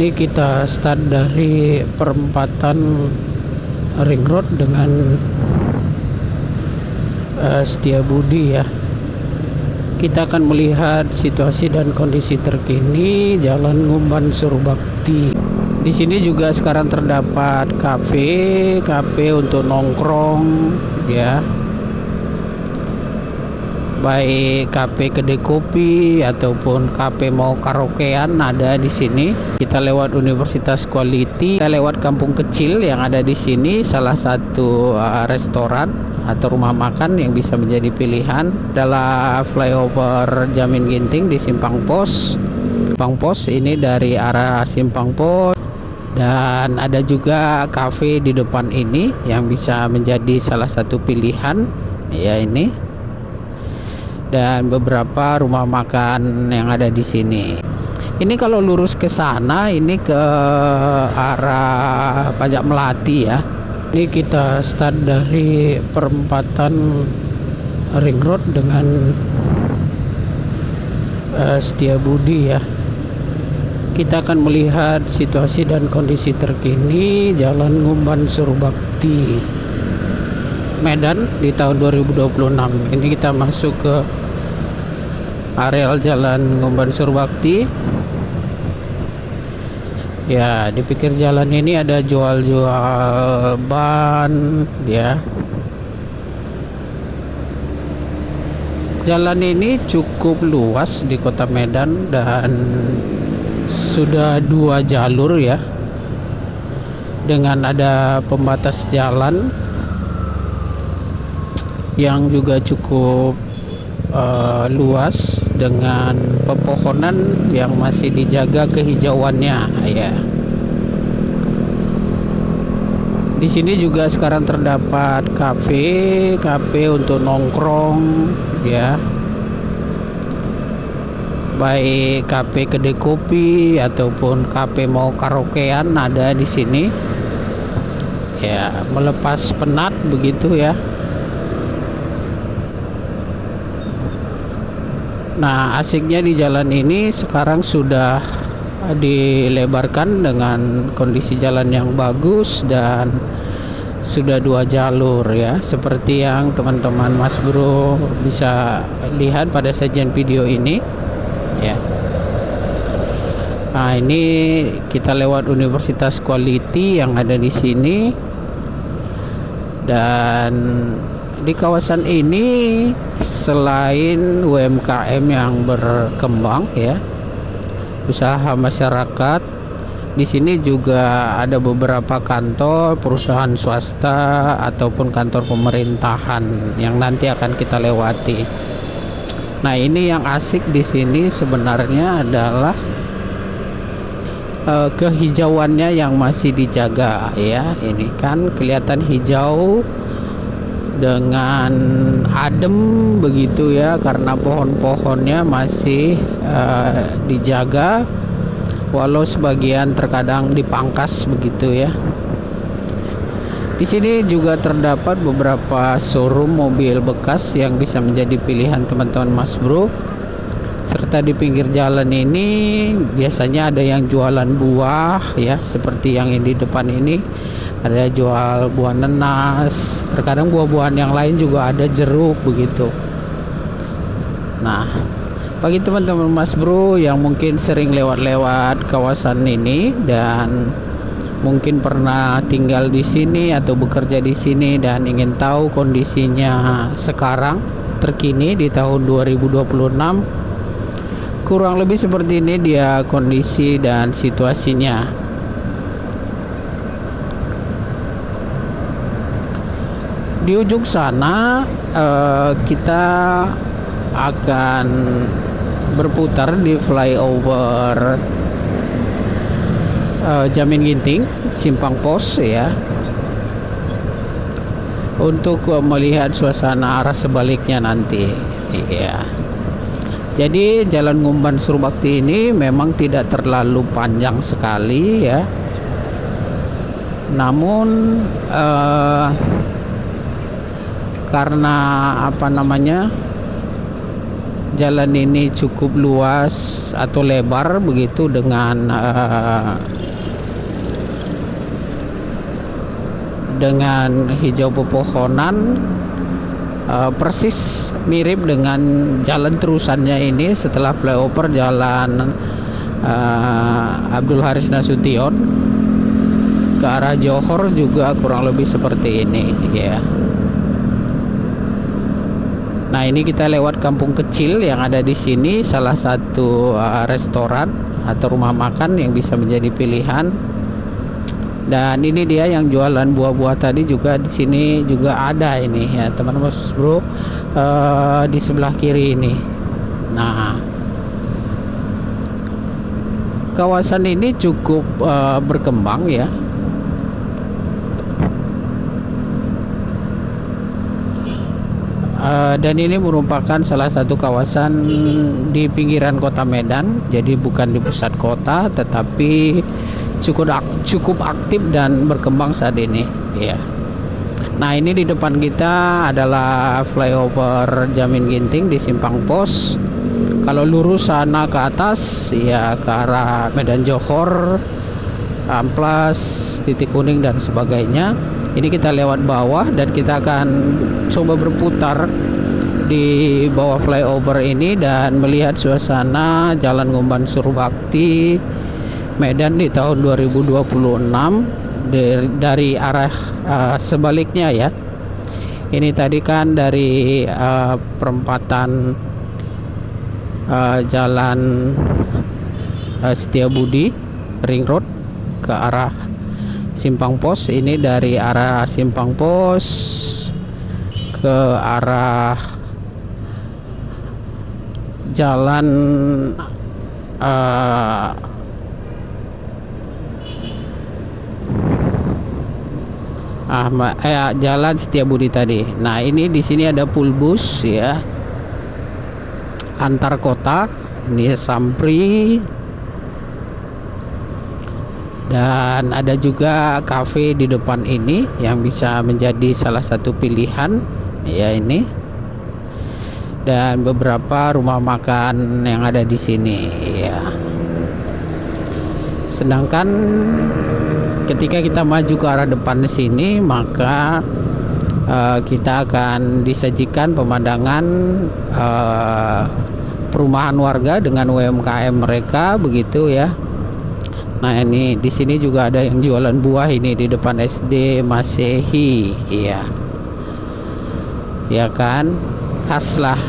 Ini kita start dari perempatan Ring Road dengan Setiabudi ya. Kita akan melihat situasi dan kondisi terkini Jalan Ngumban Surbakti. Di sini juga sekarang terdapat kafe untuk nongkrong ya. Baik kafe kedai kopi ataupun kafe mau karaokean ada di sini. Kita lewat Universitas Quality, kita lewat kampung kecil yang ada di sini, salah satu restoran atau rumah makan yang bisa menjadi pilihan adalah flyover Jamin Ginting di Simpang Pos. Simpang Pos ini dari arah Simpang Pos, dan ada juga kafe di depan ini yang bisa menjadi salah satu pilihan ya ini. Dan beberapa rumah makan yang ada di sini. Ini kalau lurus ke sana ini ke arah Pajak Melati ya. Ini kita start dari perempatan Ring Road dengan Setiabudi ya. Kita akan melihat situasi dan kondisi terkini Jalan Ngumban Surbakti Medan di tahun 2026. Ini kita masuk ke areal Jalan Ngumban Surbakti ya. Di pinggir jalan ini ada jual-jual ban ya. Jalan ini cukup luas di kota Medan dan sudah 2 jalur ya, dengan ada pembatas jalan yang juga cukup luas dengan pepohonan yang masih dijaga kehijauannya ya. Di sini juga sekarang terdapat kafe untuk nongkrong ya. Baik kafe kedai kopi ataupun kafe mau karaokean ada di sini. Ya, melepas penat begitu ya. Nah, asiknya di jalan ini sekarang sudah dilebarkan dengan kondisi jalan yang bagus dan sudah 2 jalur ya, seperti yang teman-teman Mas Bro bisa lihat pada sajian video ini ya. Nah, ini kita lewat Universitas Quality yang ada di sini, dan di kawasan ini selain UMKM yang berkembang ya, usaha masyarakat, di sini juga ada beberapa kantor perusahaan swasta ataupun kantor pemerintahan yang nanti akan kita lewati. Nah, ini yang asik di sini sebenarnya adalah kehijauannya yang masih dijaga ya. Ini kan kelihatan hijau dengan adem begitu ya, karena pohon-pohonnya masih dijaga, walau sebagian terkadang dipangkas begitu ya. Di sini juga terdapat beberapa showroom mobil bekas yang bisa menjadi pilihan teman-teman Mas Bro. Serta di pinggir jalan ini biasanya ada yang jualan buah ya, seperti yang di depan ini. Ada jual buah nanas, terkadang buah-buahan yang lain juga ada, jeruk begitu. Nah, bagi teman-teman Mas Bro yang mungkin sering lewat-lewat kawasan ini dan mungkin pernah tinggal di sini atau bekerja di sini dan ingin tahu kondisinya sekarang terkini di tahun 2026, kurang lebih seperti ini dia kondisi dan situasinya. Di ujung sana kita akan berputar di flyover Jamin Ginting Simpang Pos ya, untuk melihat suasana arah sebaliknya nanti ya. Jadi Jalan Ngumban Surbakti ini memang tidak terlalu panjang sekali ya, namun karena jalan ini cukup luas atau lebar begitu dengan hijau pepohonan, persis mirip dengan jalan terusannya ini setelah flyover jalan Abdul Haris Nasution ke arah Johor juga kurang lebih seperti ini ya. Nah, ini kita lewat kampung kecil yang ada di sini, salah satu restoran atau rumah makan yang bisa menjadi pilihan. Dan ini dia yang jualan buah-buah tadi juga di sini juga ada ini ya, teman-teman bro, di sebelah kiri ini. Nah, kawasan ini cukup berkembang ya. Dan ini merupakan salah satu kawasan di pinggiran kota Medan, jadi bukan di pusat kota, tetapi cukup aktif dan berkembang saat ini ya. Nah, ini di depan kita adalah flyover Jamin Ginting di Simpang Pos. Kalau lurus sana ke atas ya ke arah Medan Johor, Amplas, Titik Kuning dan sebagainya. Ini kita lewat bawah dan kita akan coba berputar di bawah flyover ini dan melihat suasana Jalan Ngumban Surbakti Medan di tahun 2026 dari arah sebaliknya ya. Ini tadi kan dari perempatan Jalan Setiabudi Ring Road ke arah Simpang Pos. Ini dari arah Simpang Pos ke arah jalan Jalan Setiabudi tadi. Nah, ini di sini ada pulbus ya, antar kota. Ini Sampri. Dan ada juga kafe di depan ini yang bisa menjadi salah satu pilihan ya ini. Dan beberapa rumah makan yang ada di sini ya. Sedangkan ketika kita maju ke arah depan sini, maka kita akan disajikan pemandangan perumahan warga dengan UMKM mereka begitu ya. Nah, ini di sini juga ada yang jualan buah ini di depan SD Masehi ya. Ya kan? Khas lah.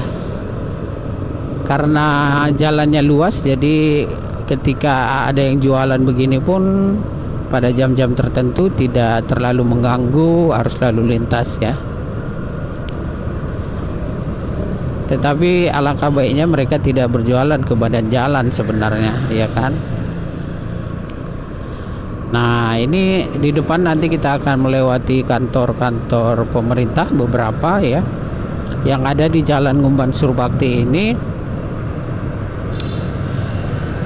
Karena jalannya luas, jadi ketika ada yang jualan begini pun pada jam-jam tertentu tidak terlalu mengganggu arus lalu lintas ya. Tetapi alangkah baiknya mereka tidak berjualan ke badan jalan sebenarnya ya kan. Nah, ini di depan nanti kita akan melewati kantor-kantor pemerintah beberapa ya yang ada di Jalan Ngumban Surbakti ini.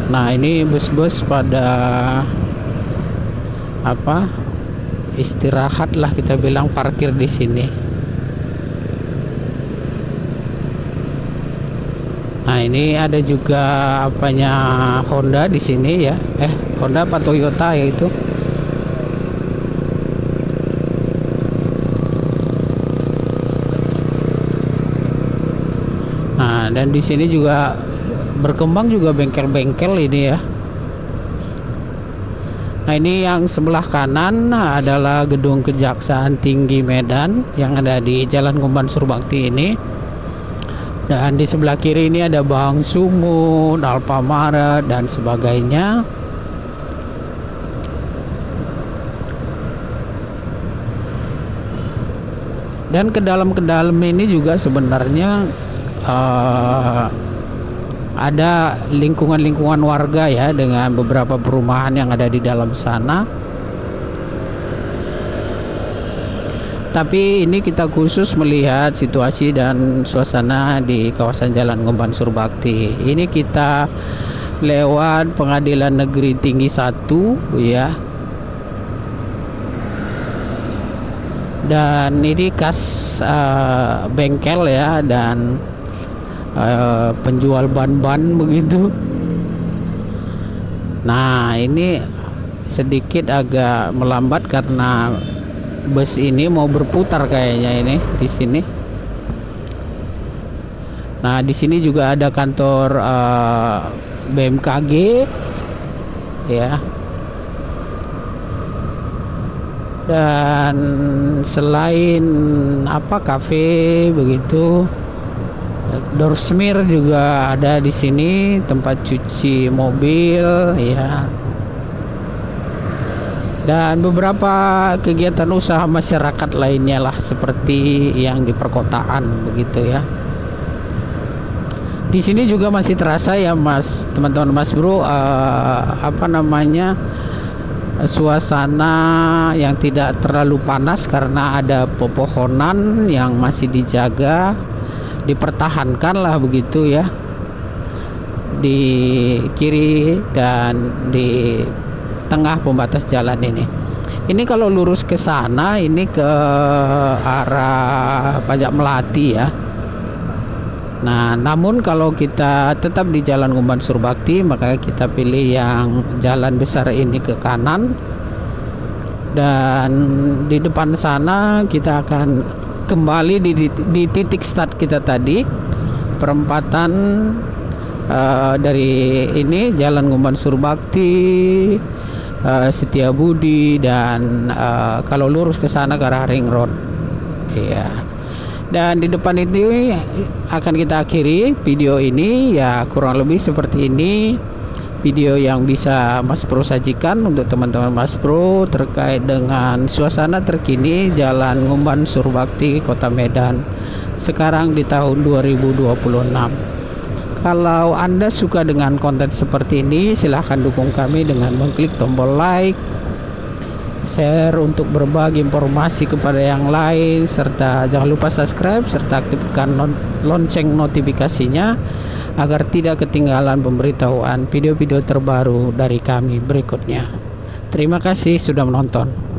Nah, ini bus-bus pada istirahat lah kita bilang, parkir di sini. Nah, ini ada juga Honda di sini ya. Honda apa Toyota ya itu. Nah, dan di sini juga berkembang juga bengkel-bengkel ini ya. Nah, ini yang sebelah kanan adalah gedung Kejaksaan Tinggi Medan yang ada di Jalan Ngumban Surbakti ini. Dan di sebelah kiri ini ada Bank Sumut, Alfamart dan sebagainya. Dan ke dalam ini juga sebenarnya ada lingkungan warga ya, dengan beberapa perumahan yang ada di dalam sana. Tapi ini kita khusus melihat situasi dan suasana di kawasan Jalan Ngumban Surbakti. Ini kita lewat Pengadilan Negeri Tinggi 1 ya. Dan ini khas bengkel ya, dan penjual ban-ban begitu. Nah, ini sedikit agak melambat karena bus ini mau berputar kayaknya ini di sini. Nah, di sini juga ada kantor BMKG ya. Dan selain kafe begitu, Doorsmere juga ada di sini, tempat cuci mobil ya. Dan beberapa kegiatan usaha masyarakat lainnya lah, seperti yang di perkotaan begitu ya. Di sini juga masih terasa ya Mas, teman-teman Mas Bro, suasana yang tidak terlalu panas karena ada pepohonan yang masih dijaga, dipertahankan lah begitu ya, di kiri dan di tengah pembatas jalan ini. Ini kalau lurus ke sana ini ke arah Pajak Melati ya. Nah, namun kalau kita tetap di Jalan Ngumban Surbakti, maka kita pilih yang jalan besar ini ke kanan. Dan di depan sana kita akan kembali di titik start kita tadi, perempatan dari ini Jalan Ngumban Surbakti, Setiabudi, dan kalau lurus ke sana ke arah Ring Road. Iya. Dan di depan itu akan kita akhiri video ini ya, kurang lebih seperti ini video yang bisa Mas Bro sajikan untuk teman-teman Mas Bro terkait dengan suasana terkini Jalan Ngumban Surbakti Kota Medan sekarang di tahun 2026. Kalau Anda suka dengan konten seperti ini, silahkan dukung kami dengan mengklik tombol like, share untuk berbagi informasi kepada yang lain, serta jangan lupa subscribe serta aktifkan lonceng notifikasinya agar tidak ketinggalan pemberitahuan video-video terbaru dari kami berikutnya. Terima kasih sudah menonton.